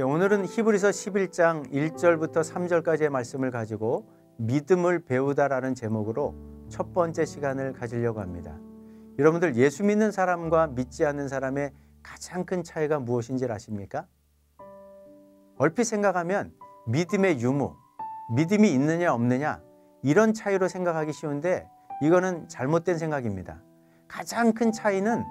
오늘은 히브리서 11장 1절부터 3절까지의 말씀을 가지고 믿음을 배우다라는 제목으로 첫 번째 시간을 가지려고 합니다. 여러분들, 예수 믿는 사람과 믿지 않는 사람의 가장 큰 차이가 무엇인지 아십니까? 얼핏 생각하면 믿음의 유무, 믿음이 있느냐 없느냐 이런 차이로 생각하기 쉬운데 이거는 잘못된 생각입니다. 가장 큰 차이는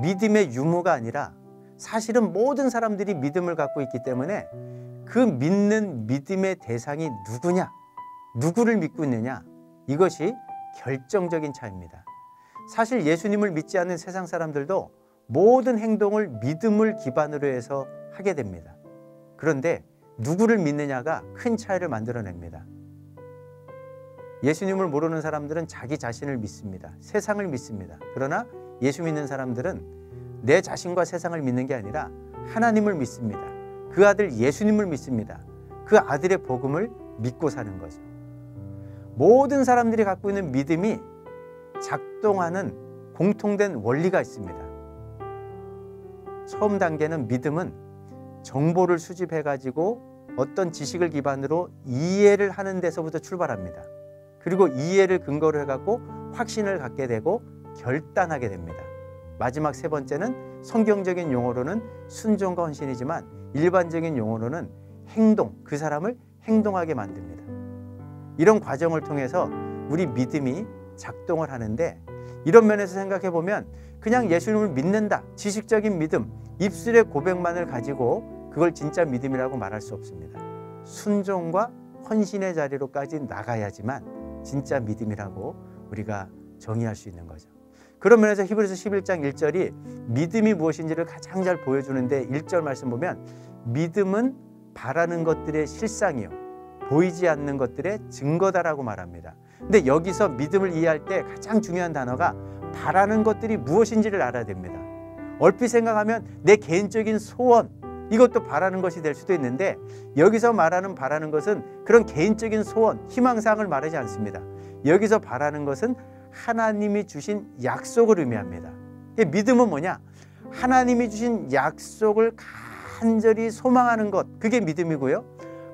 믿음의 유무가 아니라 사실은 모든 사람들이 믿음을 갖고 있기 때문에 그 믿는 믿음의 대상이 누구냐, 누구를 믿고 있느냐, 이것이 결정적인 차이입니다. 사실 예수님을 믿지 않는 세상 사람들도 모든 행동을 믿음을 기반으로 해서 하게 됩니다. 그런데 누구를 믿느냐가 큰 차이를 만들어냅니다. 예수님을 모르는 사람들은 자기 자신을 믿습니다. 세상을 믿습니다. 그러나 예수 믿는 사람들은 내 자신과 세상을 믿는 게 아니라 하나님을 믿습니다. 그 아들 예수님을 믿습니다. 그 아들의 복음을 믿고 사는 거죠. 모든 사람들이 갖고 있는 믿음이 작동하는 공통된 원리가 있습니다. 처음 단계는 믿음은 정보를 수집해가지고 어떤 지식을 기반으로 이해를 하는 데서부터 출발합니다. 그리고 이해를 근거로 해갖고 확신을 갖게 되고 결단하게 됩니다. 마지막 세 번째는 성경적인 용어로는 순종과 헌신이지만 일반적인 용어로는 행동, 그 사람을 행동하게 만듭니다. 이런 과정을 통해서 우리 믿음이 작동을 하는데, 이런 면에서 생각해 보면 그냥 예수님을 믿는다, 지식적인 믿음, 입술의 고백만을 가지고 그걸 진짜 믿음이라고 말할 수 없습니다. 순종과 헌신의 자리로까지 나가야지만 진짜 믿음이라고 우리가 정의할 수 있는 거죠. 그런 면에서 히브리서 11장 1절이 믿음이 무엇인지를 가장 잘 보여주는데, 1절 말씀 보면 믿음은 바라는 것들의 실상이요 보이지 않는 것들의 증거다라고 말합니다. 근데 여기서 믿음을 이해할 때 가장 중요한 단어가 바라는 것들이 무엇인지를 알아야 됩니다. 얼핏 생각하면 내 개인적인 소원, 이것도 바라는 것이 될 수도 있는데, 여기서 말하는 바라는 것은 그런 개인적인 소원, 희망사항을 말하지 않습니다. 여기서 바라는 것은 하나님이 주신 약속을 의미합니다. 믿음은 뭐냐? 하나님이 주신 약속을 간절히 소망하는 것, 그게 믿음이고요.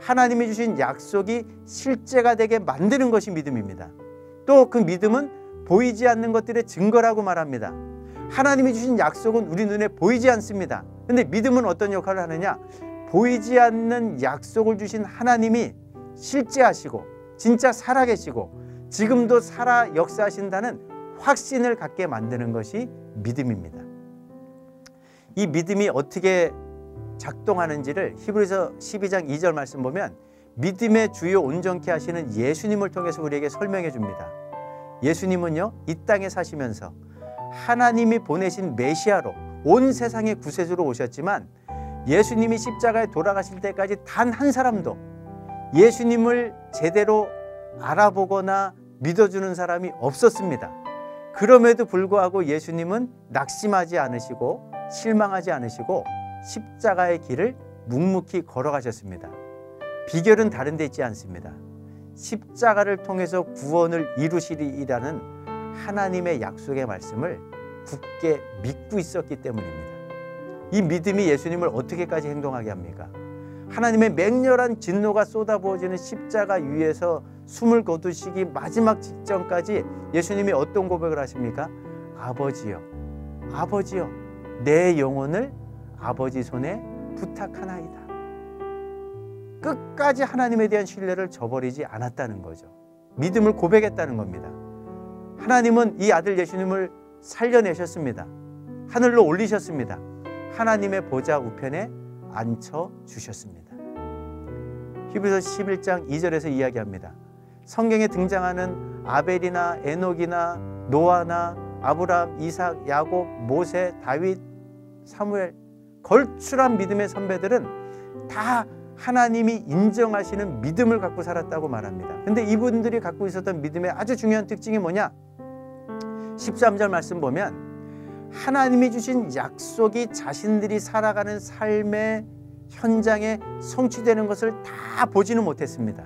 하나님이 주신 약속이 실제가 되게 만드는 것이 믿음입니다. 또 그 믿음은 보이지 않는 것들의 증거라고 말합니다. 하나님이 주신 약속은 우리 눈에 보이지 않습니다. 근데 믿음은 어떤 역할을 하느냐? 보이지 않는 약속을 주신 하나님이 실제하시고 진짜 살아계시고 지금도 살아 역사하신다는 확신을 갖게 만드는 것이 믿음입니다. 이 믿음이 어떻게 작동하는지를 히브리서 12장 2절 말씀 보면 믿음의 주요 온전케 하시는 예수님을 통해서 우리에게 설명해 줍니다. 예수님은요, 이 땅에 사시면서 하나님이 보내신 메시아로 온 세상의 구세주로 오셨지만, 예수님이 십자가에 돌아가실 때까지 단 한 사람도 예수님을 제대로 알아보거나 믿어주는 사람이 없었습니다. 그럼에도 불구하고 예수님은 낙심하지 않으시고 실망하지 않으시고 십자가의 길을 묵묵히 걸어가셨습니다. 비결은 다른 데 있지 않습니다. 십자가를 통해서 구원을 이루시리라는 하나님의 약속의 말씀을 굳게 믿고 있었기 때문입니다. 이 믿음이 예수님을 어떻게까지 행동하게 합니까? 하나님의 맹렬한 진노가 쏟아부어지는 십자가 위에서 숨을 거두시기 마지막 직전까지 예수님이 어떤 고백을 하십니까? 아버지여, 아버지여, 내 영혼을 아버지 손에 부탁하나이다. 끝까지 하나님에 대한 신뢰를 저버리지 않았다는 거죠. 믿음을 고백했다는 겁니다. 하나님은 이 아들 예수님을 살려내셨습니다. 하늘로 올리셨습니다. 하나님의 보좌 우편에 앉혀주셨습니다. 히브리서 11장 2절에서 이야기합니다. 성경에 등장하는 아벨이나 에녹이나 노아나 아브라함, 이삭, 야곱, 모세, 다윗, 사무엘, 걸출한 믿음의 선배들은 다 하나님이 인정하시는 믿음을 갖고 살았다고 말합니다. 근데 이분들이 갖고 있었던 믿음의 아주 중요한 특징이 뭐냐? 13절 말씀 보면 하나님이 주신 약속이 자신들이 살아가는 삶의 현장에 성취되는 것을 다 보지는 못했습니다.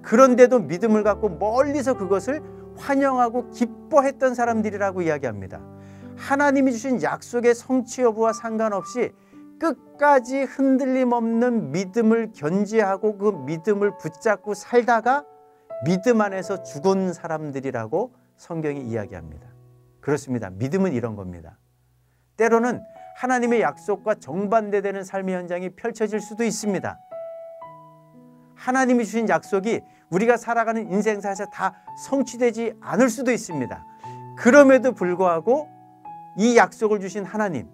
그런데도 믿음을 갖고 멀리서 그것을 환영하고 기뻐했던 사람들이라고 이야기합니다. 하나님이 주신 약속의 성취 여부와 상관없이 끝까지 흔들림 없는 믿음을 견지하고 그 믿음을 붙잡고 살다가 믿음 안에서 죽은 사람들이라고 성경이 이야기합니다. 그렇습니다. 믿음은 이런 겁니다. 때로는 하나님의 약속과 정반대되는 삶의 현장이 펼쳐질 수도 있습니다. 하나님이 주신 약속이 우리가 살아가는 인생사에서 다 성취되지 않을 수도 있습니다. 그럼에도 불구하고 이 약속을 주신 하나님,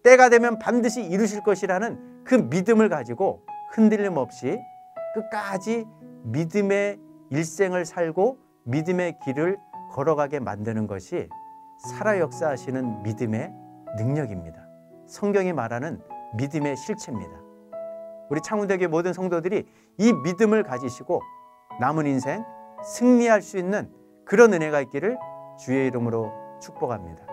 때가 되면 반드시 이루실 것이라는 그 믿음을 가지고 흔들림 없이 끝까지 믿음의 일생을 살고 믿음의 길을 걸어가게 만드는 것이 살아 역사하시는 믿음의 능력입니다. 성경이 말하는 믿음의 실체입니다. 우리 창운대교회 모든 성도들이 이 믿음을 가지시고 남은 인생 승리할 수 있는 그런 은혜가 있기를 주의 이름으로 축복합니다.